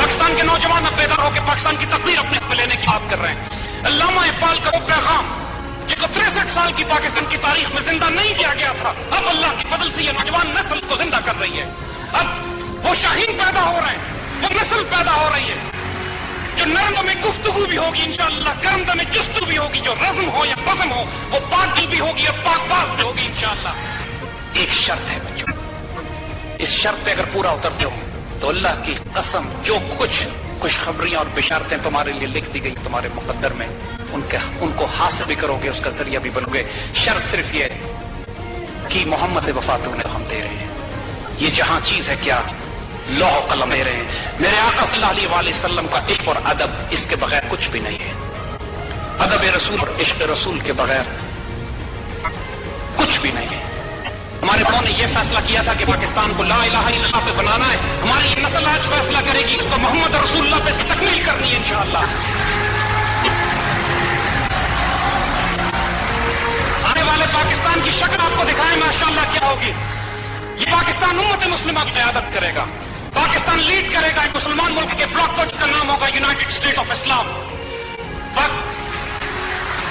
پاکستان کے نوجوان اب بیدار ہو کے پاکستان کی تقدیر اپنے ہاتھ میں لینے کی بات کر رہے ہیں۔ علامہ اقبال کا وہ پیغام جس کو 63 سال کی پاکستان کی تاریخ میں زندہ نہیں کیا گیا تھا، اب اللہ کی فضل سے یہ نوجوان نسل کو زندہ کر رہی ہے۔ اب وہ شاہین پیدا ہو رہے ہیں، وہ نسل پیدا ہو رہی ہے جو نرم میں گفتگو بھی ہوگی انشاءاللہ، گرم میں جستو بھی ہوگی، جو رزم ہو یا بزم ہو وہ پاک دل بھی ہوگی اور پاک باز بھی ہوگی انشاءاللہ۔ ایک شرط ہے بچوں، اس شرط پہ اگر پورا اترتے ہو تو اللہ کی قسم جو کچھ خوشخبریاں اور بشارتیں تمہارے لیے لکھ دی گئی تمہارے مقدر میں ان کو حاصل بھی کرو گے، اس کا ذریعہ بھی بنو گے۔ شرط صرف یہ کہ محمد وفا تمہیں ہم دے رہے ہیں، یہ جہاں چیز ہے کیا لوح و قلم دے رہے ہیں۔ میرے آقا صلی اللہ علیہ وآلہ وسلم کا عشق اور ادب، اس کے بغیر کچھ بھی نہیں ہے۔ ادب رسول اور عشق رسول کے بغیر کچھ بھی نہیں ہے۔ ہمارے بڑوں نے یہ فیصلہ کیا تھا کہ پاکستان کو لا الہ الا اللہ پہ بنانا ہے، ہماری یہ نسل آج فیصلہ کرے گی اس کو محمد رسول اللہ پہ سے تکمیل کرنی ہے انشاءاللہ۔ آنے والے پاکستان کی شکل آپ کو دکھائیں ماشاءاللہ کیا ہوگی۔ یہ پاکستان امت مسلمہ کی قیادت کرے گا، پاکستان لیڈ کرے گا ایک مسلمان ملک کے بلاک کو جس کا نام ہوگا یونائٹڈ اسٹیٹ آف اسلام۔